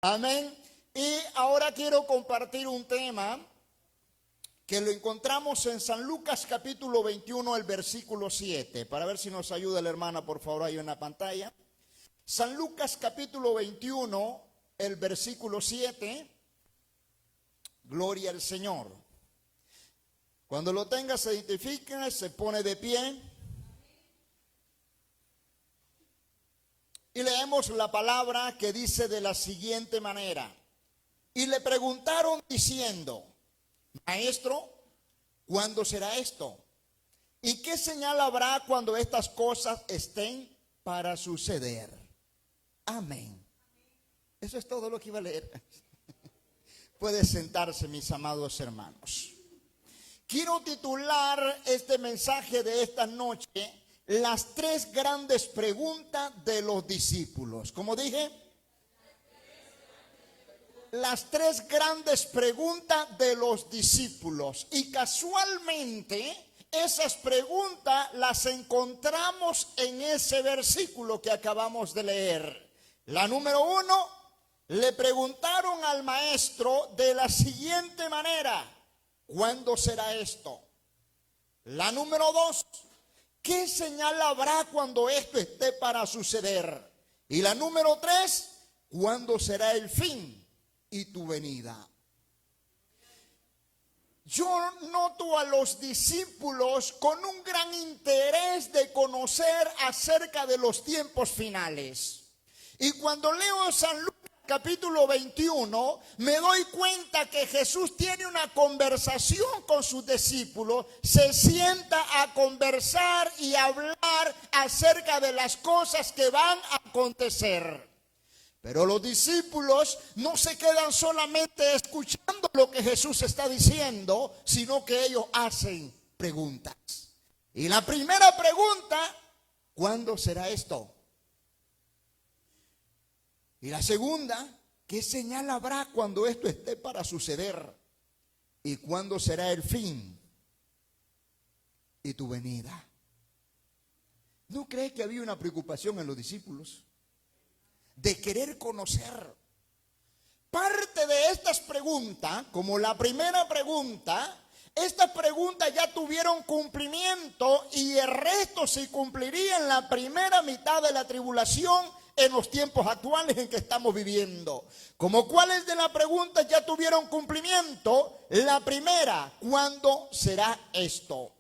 Amén. Y ahora quiero compartir un tema que lo encontramos en San Lucas capítulo 21, el versículo 7. Para ver si nos ayuda la hermana, por favor, ahí en la pantalla. San Lucas capítulo 21, el versículo 7. Gloria al Señor. Cuando lo tenga, se identifica, se pone de pie. Y leemos la palabra que dice de la siguiente manera. Y le preguntaron diciendo: Maestro, ¿cuándo será esto? ¿Y qué señal habrá cuando estas cosas estén para suceder? Amén. Eso es todo lo que iba a leer. Puede sentarse, mis amados hermanos. Quiero titular este mensaje de esta noche: las tres grandes preguntas de los discípulos. Como dije, las tres grandes preguntas de los discípulos. Y casualmente esas preguntas las encontramos en ese versículo que acabamos de leer. La número 1, le preguntaron al maestro de la siguiente manera: ¿cuándo será esto? La número 2, ¿qué señal habrá cuando esto esté para suceder? Y la número 3, ¿cuándo será el fin y tu venida? Yo noto a los discípulos con un gran interés de conocer acerca de los tiempos finales. Y cuando leo San Lucas capítulo 21, me doy cuenta que Jesús tiene una conversación con sus discípulos, se sienta a conversar y hablar acerca de las cosas que van a acontecer. Pero los discípulos no se quedan solamente escuchando lo que Jesús está diciendo, sino que ellos hacen preguntas. Y la primera pregunta: ¿cuándo será esto? Y la segunda: ¿qué señal habrá cuando esto esté para suceder? ¿Y cuándo será el fin y tu venida? ¿No crees que había una preocupación en los discípulos de querer conocer? Parte de estas preguntas, como la primera pregunta, estas preguntas ya tuvieron cumplimiento y el resto se cumpliría en la primera mitad de la tribulación, en los tiempos actuales en que estamos viviendo. Como cuáles de las preguntas ya tuvieron cumplimiento. La primera: ¿cuándo será esto?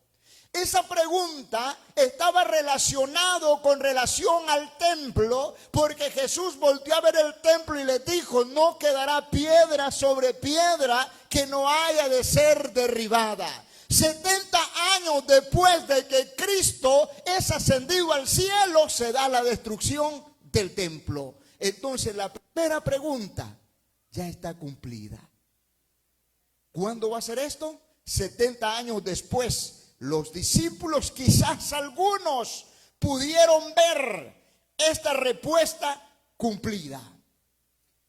Esa pregunta estaba relacionado con relación al templo, porque Jesús volteó a ver el templo y le dijo: no quedará piedra sobre piedra que no haya de ser derribada. 70 años después de que Cristo es ascendido al cielo, se da la destrucción del templo. Entonces la primera pregunta ya está cumplida. ¿Cuándo va a ser esto? 70 años después. Los discípulos, quizás algunos, pudieron ver esta respuesta cumplida.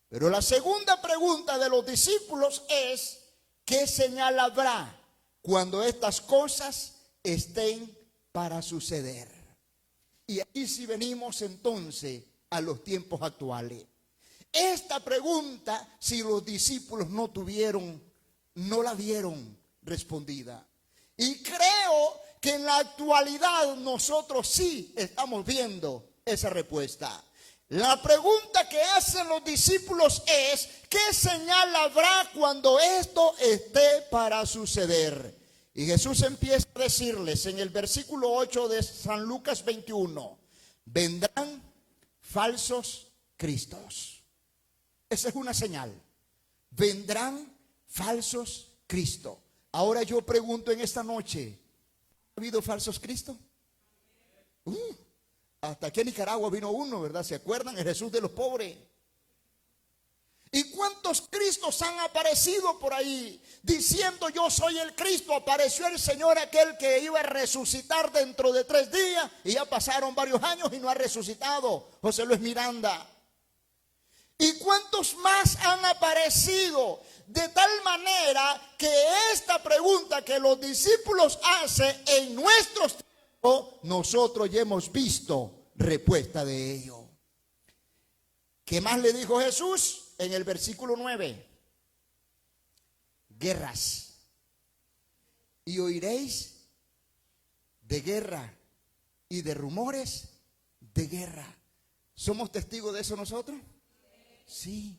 Pero la segunda pregunta de los discípulos es: ¿qué señal habrá cuando estas cosas estén para suceder? Y aquí sí venimos entonces a los tiempos actuales. Esta pregunta, si los discípulos no la vieron respondida. Y creo que en la actualidad nosotros sí estamos viendo esa respuesta. La pregunta que hacen los discípulos es: ¿qué señal habrá cuando esto esté para suceder? Y Jesús empieza a decirles en el versículo 8 de San Lucas 21: vendrán falsos cristos. Esa es una señal. Vendrán falsos cristos. Ahora yo pregunto en esta noche: ¿ha habido falsos cristos? Hasta aquí en Nicaragua vino uno, ¿verdad? ¿Se acuerdan? El Jesús de los pobres. ¿Y cuántos Cristos han aparecido por ahí diciendo: yo soy el Cristo? Apareció el Señor aquel que iba a resucitar dentro de 3 días y ya pasaron varios años y no ha resucitado. José Luis Miranda. ¿Y cuántos más han aparecido? De tal manera que esta pregunta que los discípulos hacen en nuestros tiempos, nosotros ya hemos visto respuesta de ello. ¿Qué más le dijo Jesús? en el versículo 9, guerras. Y oiréis de guerra y de rumores de guerra. ¿Somos testigos de eso nosotros? Sí.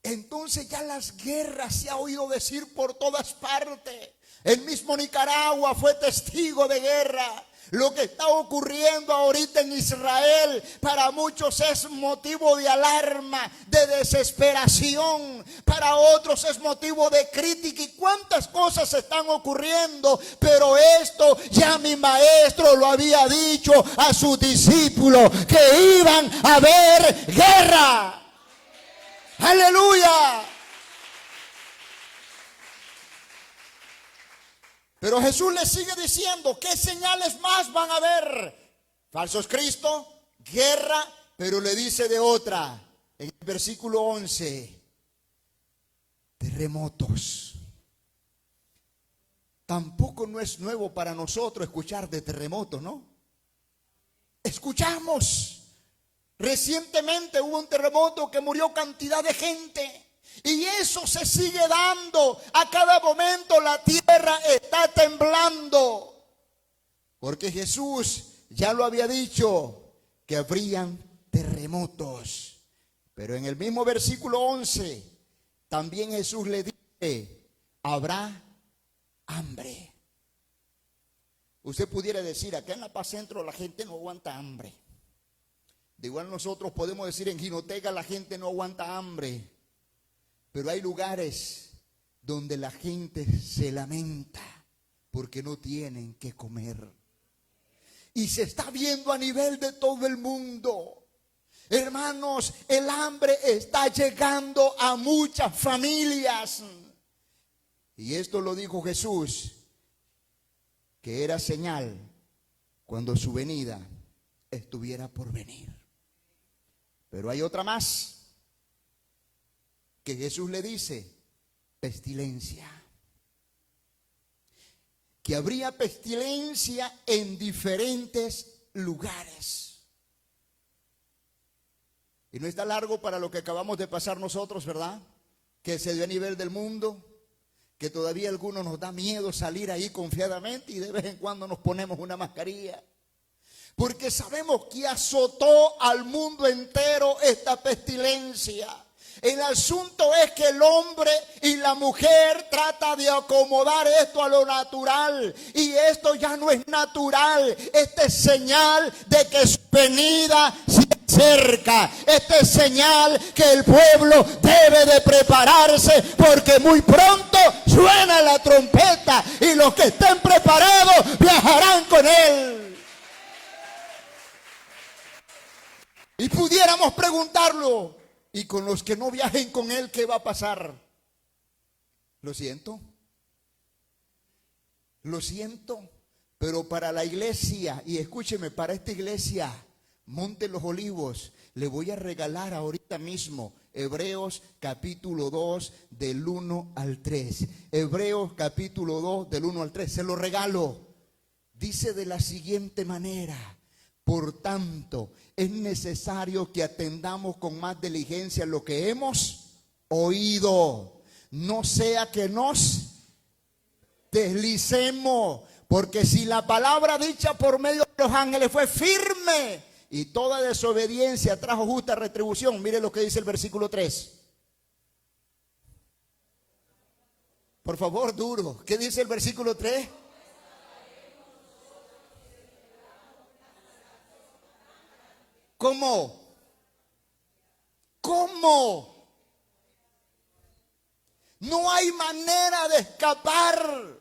Entonces ya las guerras se ha oído decir por todas partes. El mismo Nicaragua fue testigo de guerra. Lo que está ocurriendo ahorita en Israel para muchos es motivo de alarma, de desesperación. Para otros es motivo de crítica. Y cuántas cosas están ocurriendo. Pero esto ya mi maestro lo había dicho a sus discípulos, que iban a haber guerra. ¡Aleluya! Pero Jesús le sigue diciendo, ¿qué señales más van a haber? Falsos Cristos, guerra, pero le dice de otra, en el versículo 11, terremotos. Tampoco no es nuevo para nosotros escuchar de terremotos, ¿no? Escuchamos. Recientemente hubo un terremoto que murió cantidad de gente. Y eso se sigue dando. A cada momento la tierra está temblando. Porque Jesús ya lo había dicho, que habrían terremotos. Pero en el mismo versículo 11, también Jesús le dice, habrá hambre. Usted pudiera decir, acá en La Paz Centro la gente no aguanta hambre. De igual nosotros podemos decir, en Jinotega la gente no aguanta hambre. Pero hay lugares donde la gente se lamenta porque no tienen que comer. Y se está viendo a nivel de todo el mundo. Hermanos, el hambre está llegando a muchas familias. Y esto lo dijo Jesús, que era señal cuando su venida estuviera por venir. Pero hay otra más, que Jesús le dice, pestilencia. Que habría pestilencia en diferentes lugares. Y no está largo para lo que acabamos de pasar nosotros, ¿verdad? Que se dio a nivel del mundo, que todavía a algunos nos da miedo salir ahí confiadamente y de vez en cuando nos ponemos una mascarilla. Porque sabemos que azotó al mundo entero esta pestilencia. El asunto es que el hombre y la mujer tratan de acomodar esto a lo natural. Y esto ya no es natural. Esta es señal de que su venida se acerca. Esta es señal que el pueblo debe de prepararse, porque muy pronto suena la trompeta y los que estén preparados viajarán con él. Y pudiéramos preguntarlo, ¿y con los que no viajen con él qué va a pasar? Lo siento, pero para la iglesia, y escúcheme, para esta iglesia, Monte Los Olivos, le voy a regalar ahorita mismo Hebreos capítulo 2 del 1 al 3. Hebreos capítulo 2 del 1 al 3, se lo regalo. Dice de la siguiente manera: por tanto, es necesario que atendamos con más diligencia lo que hemos oído, no sea que nos deslicemos, porque si la palabra dicha por medio de los ángeles fue firme y toda desobediencia trajo justa retribución. Mire lo que dice el versículo 3. Por favor, duro. ¿Qué dice el versículo 3? ¿Cómo? No hay manera de escapar.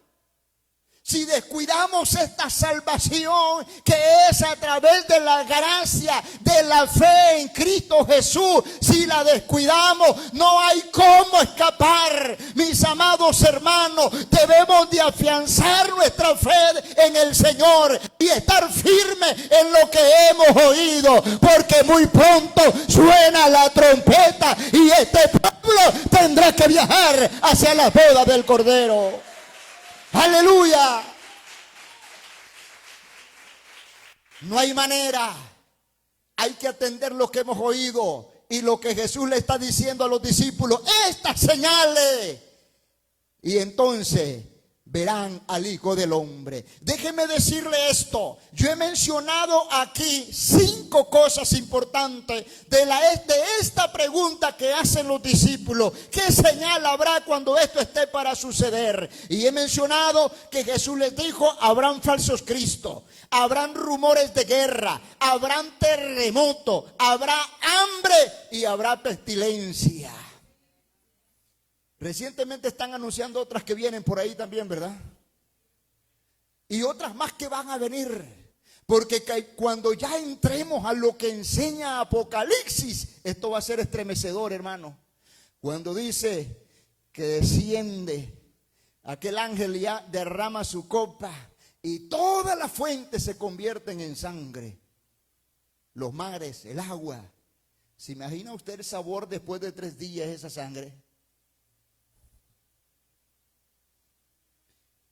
Si descuidamos esta salvación, que es a través de la gracia, de la fe en Cristo Jesús, si la descuidamos, no hay cómo escapar. Mis amados hermanos, debemos de afianzar nuestra fe en el Señor y estar firmes en lo que hemos oído, porque muy pronto suena la trompeta y este pueblo tendrá que viajar hacia la boda del Cordero. ¡Aleluya! No hay manera. Hay que atender lo que hemos oído. y lo que Jesús le está diciendo a los discípulos, estas señales. Y entonces verán al Hijo del Hombre. Déjeme decirle esto. Yo he mencionado aquí 5 cosas importantes de esta pregunta que hacen los discípulos. ¿Qué señal habrá cuando esto esté para suceder? Y he mencionado que Jesús les dijo, habrán falsos cristos, habrán rumores de guerra, habrán terremotos, habrá hambre y habrá pestilencia. Recientemente están anunciando otras que vienen por ahí también, ¿verdad? Y otras más que van a venir. Porque cuando ya entremos a lo que enseña Apocalipsis, esto va a ser estremecedor, hermano. Cuando dice que desciende aquel ángel y ya derrama su copa y todas las fuentes se convierten en sangre. Los mares, el agua. ¿Se imagina usted el sabor después de 3 días esa sangre?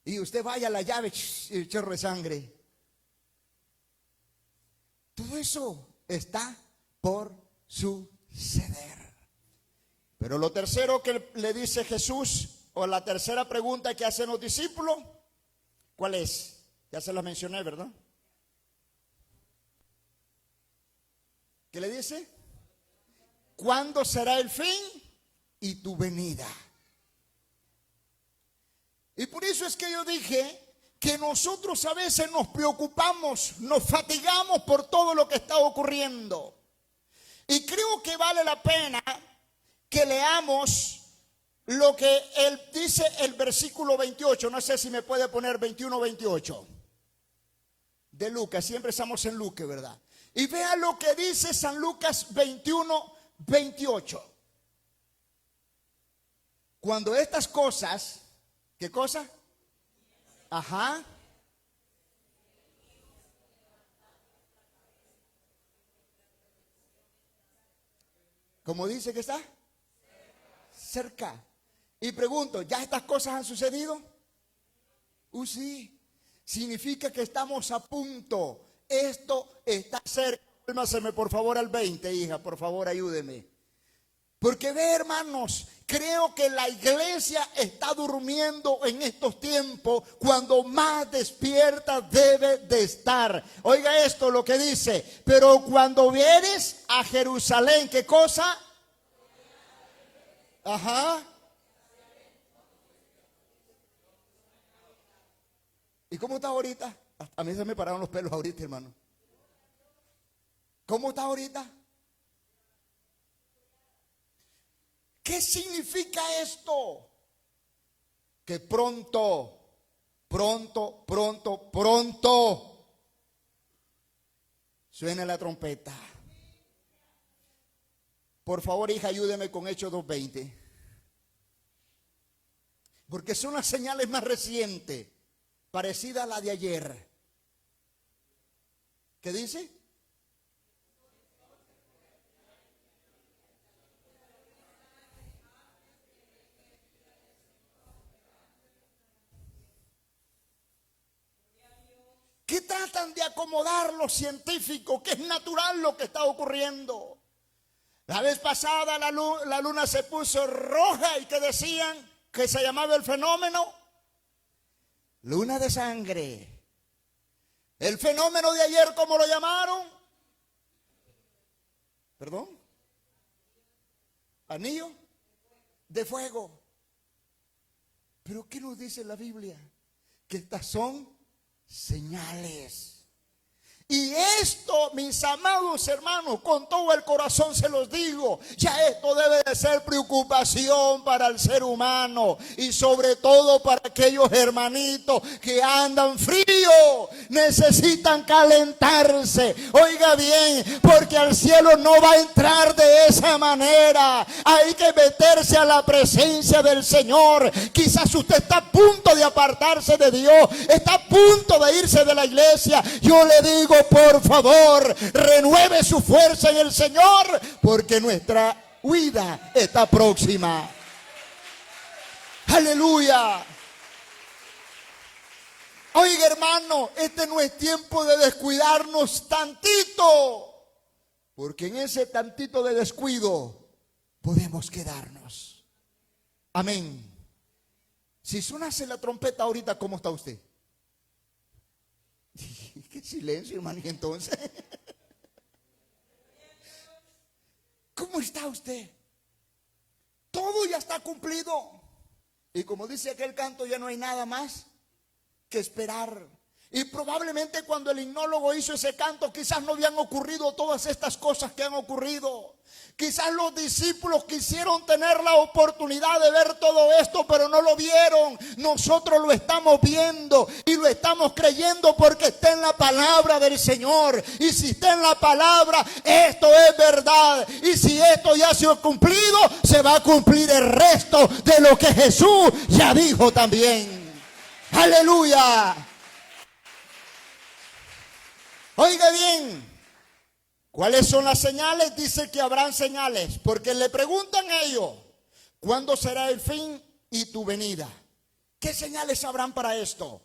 Y usted vaya a la llave y el chorro de sangre. Todo eso está por suceder. Pero lo tercero que le dice Jesús, o la tercera pregunta que hacen los discípulos, ¿cuál es? Ya se la mencioné, ¿verdad? ¿Qué le dice? ¿Cuándo será el fin y tu venida? Y por eso es que yo dije que nosotros a veces nos preocupamos, nos fatigamos por todo lo que está ocurriendo. Y creo que vale la pena que leamos lo que él dice el versículo 28. No sé si me puede poner 21, 28. De Lucas, siempre estamos en Lucas, ¿verdad? Y vea lo que dice San Lucas 21, 28. Cuando estas cosas... ¿Qué cosa? Ajá. ¿Cómo dice que está? Cerca. Y pregunto, ¿ya estas cosas han sucedido? Sí. Significa que estamos a punto. Esto está cerca. Vuélvaseme por favor al 20, hija. Por favor, ayúdeme. Porque ve, hermanos, creo que la iglesia está durmiendo en estos tiempos cuando más despierta debe de estar. Oiga esto lo que dice, pero cuando vienes a Jerusalén, ¿qué cosa? Ajá. ¿Y cómo está ahorita? A mí se me pararon los pelos ahorita, hermano. ¿Cómo está ahorita? ¿Qué significa esto? Que pronto suene la trompeta. Por favor, hija, ayúdeme con Hechos 2:20. Porque son las señales más recientes, parecidas a la de ayer. ¿Qué dice? ¿Qué tratan de acomodar los científicos? Que es natural lo que está ocurriendo. La vez pasada la luna se puso roja y que decían que se llamaba el fenómeno luna de sangre. El fenómeno de ayer, ¿cómo lo llamaron? ¿Perdón? Anillo de fuego. ¿Pero qué nos dice la Biblia? Que estas son señales. Y esto, mis amados hermanos, con todo el corazón se los digo, ya esto debe de ser preocupación para el ser humano y sobre todo para aquellos hermanitos que andan frío, necesitan calentarse. Oiga bien, porque al cielo no va a entrar de esa manera. Hay que meterse a la presencia del Señor. Quizás usted está a punto de apartarse de Dios, está a punto de irse de la iglesia. Yo le digo, por favor, renueve su fuerza en el Señor, porque nuestra huida está próxima. Aleluya. Oiga, hermano, este no es tiempo de descuidarnos tantito, Porque en ese tantito de descuido podemos quedarnos. Amén. Si sonase la trompeta ahorita, ¿cómo está usted? Qué silencio, hermano. Y entonces, ¿cómo está usted? Todo ya está cumplido. Y como dice aquel canto, ya no hay nada más que esperar. Y probablemente cuando el himnólogo hizo ese canto, quizás no habían ocurrido todas estas cosas que han ocurrido. Quizás los discípulos quisieron tener la oportunidad de ver todo esto, pero no lo vieron. Nosotros lo estamos viendo y lo estamos creyendo porque está en la palabra del Señor. Y si está en la palabra, esto es verdad. Y si esto ya se ha cumplido, se va a cumplir el resto de lo que Jesús ya dijo también. ¡Aleluya! Oiga bien. ¿Cuáles son las señales? Dice que habrán señales, porque le preguntan a ellos, ¿cuándo será el fin y tu venida? ¿Qué señales habrán para esto?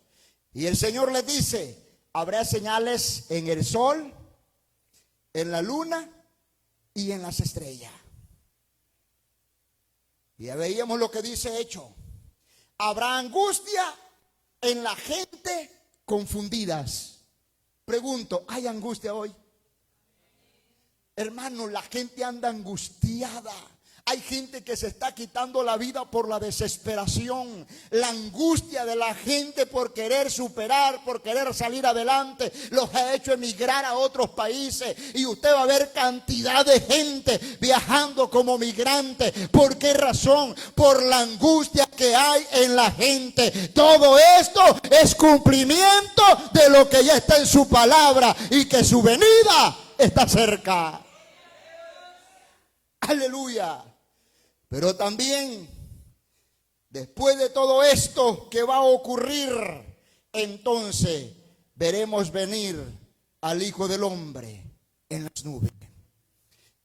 Y el Señor les dice, habrá señales en el sol, en la luna y en las estrellas. Y ya veíamos lo que dice Hecho. Habrá angustia en la gente confundidas. Pregunto, ¿hay angustia hoy? Hermano, la gente anda angustiada. Hay gente que se está quitando la vida por la desesperación. La angustia de la gente por querer superar, por querer salir adelante, los ha hecho emigrar a otros países. Y usted va a ver cantidad de gente viajando como migrante. ¿Por qué razón? Por la angustia que hay en la gente. Todo esto es cumplimiento de lo que ya está en su palabra y que su venida está cerca. Aleluya. Pero también, después de todo esto que va a ocurrir, entonces veremos venir al Hijo del Hombre en las nubes.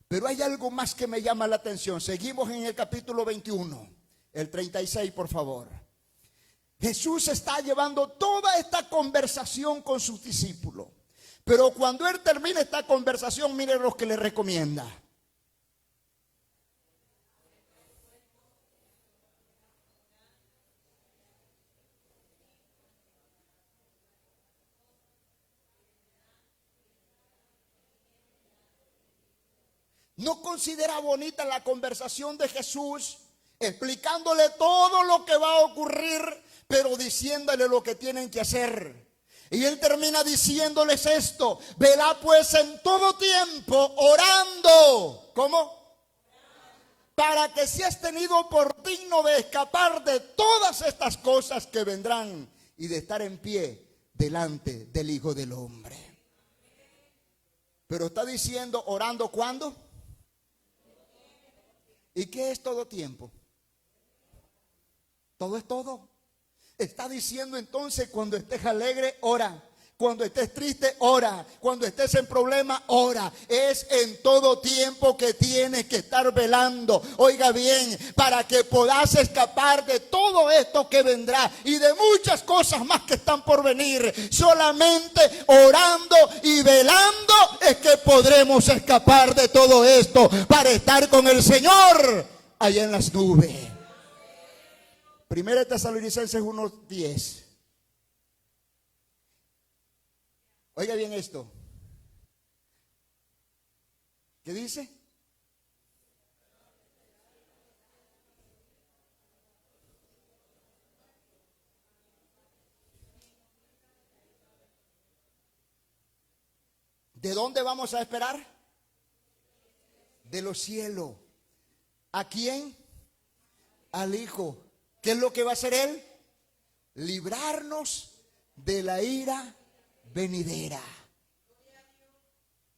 Pero hay algo más que me llama la atención. Seguimos en el capítulo 21, el 36, por favor. Jesús está llevando toda esta conversación con sus discípulos. Pero cuando Él termina esta conversación, miren lo que le recomienda. ¿No considera bonita la conversación de Jesús, explicándole todo lo que va a ocurrir, pero diciéndole lo que tienen que hacer? Y Él termina diciéndoles esto: velad pues en todo tiempo orando. ¿Cómo? Para que seas tenido por digno de escapar de todas estas cosas que vendrán y de estar en pie delante del Hijo del Hombre. Pero está diciendo orando ¿cuándo? ¿Y qué es todo tiempo? Todo es todo. Está diciendo entonces, cuando estés alegre, ora. Cuando estés triste, ora. Cuando estés en problema, ora. Es en todo tiempo que tienes que estar velando. Oiga bien, para que puedas escapar de todo esto que vendrá y de muchas cosas más que están por venir. Solamente orando y velando es que podremos escapar de todo esto para estar con el Señor allá en las nubes. Primera Tesalonicenses 1:10. Oiga bien esto. ¿Qué dice? ¿De dónde vamos a esperar? De los cielos. ¿A quién? Al Hijo. ¿Qué es lo que va a hacer Él? Librarnos de la ira venidera.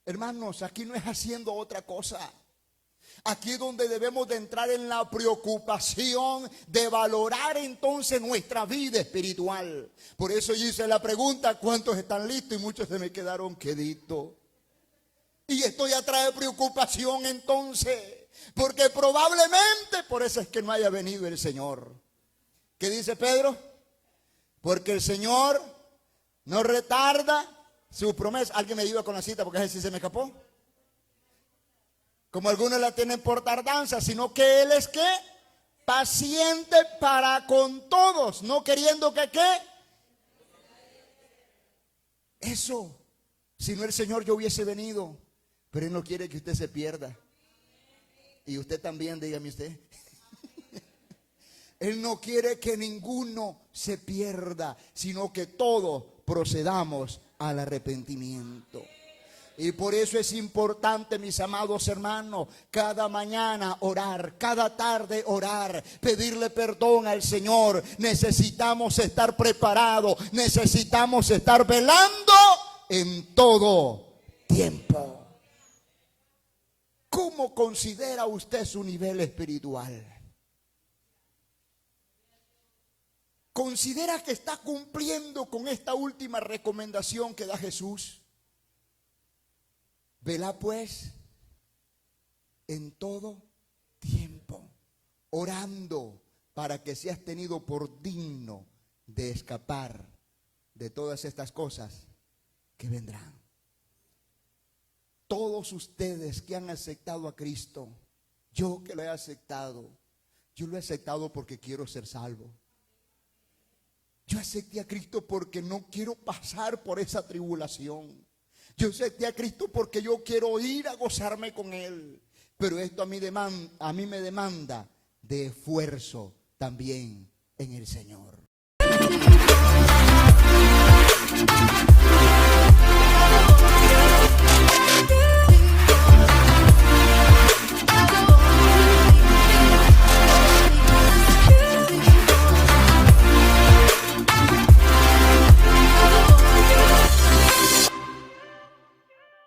Hermanos, aquí no es haciendo otra cosa. Aquí es donde debemos de entrar en la preocupación de valorar entonces nuestra vida espiritual. Por eso yo hice la pregunta: ¿cuántos están listos? Y muchos se me quedaron queditos. Y esto ya trae preocupación entonces, porque probablemente por eso es que no haya venido el Señor. ¿Qué dice Pedro? Porque el Señor no retarda su promesa. ¿Alguien me ayuda con la cita? Porque ese sí se me escapó. como algunos la tienen por tardanza, sino que Él es ¿qué? Paciente para con todos, no queriendo que ¿qué? Eso, si no el Señor yo hubiese venido, pero Él no quiere que usted se pierda. Y usted también, dígame usted. Él no quiere que ninguno se pierda, sino que todos procedamos al arrepentimiento. Y por eso es importante, mis amados hermanos, cada mañana orar, cada tarde orar, pedirle perdón al Señor. Necesitamos estar preparados, necesitamos estar velando en todo tiempo. ¿Cómo considera usted su nivel espiritual? ¿Considera que está cumpliendo con esta última recomendación que da Jesús? Velá pues en todo tiempo, orando para que seas tenido por digno de escapar de todas estas cosas que vendrán. Todos ustedes que han aceptado a Cristo, yo que lo he aceptado, yo lo he aceptado porque quiero ser salvo. Yo acepté a Cristo porque no quiero pasar por esa tribulación. Yo acepté a Cristo porque yo quiero ir a gozarme con Él. Pero esto a mí me demanda de esfuerzo también en el Señor.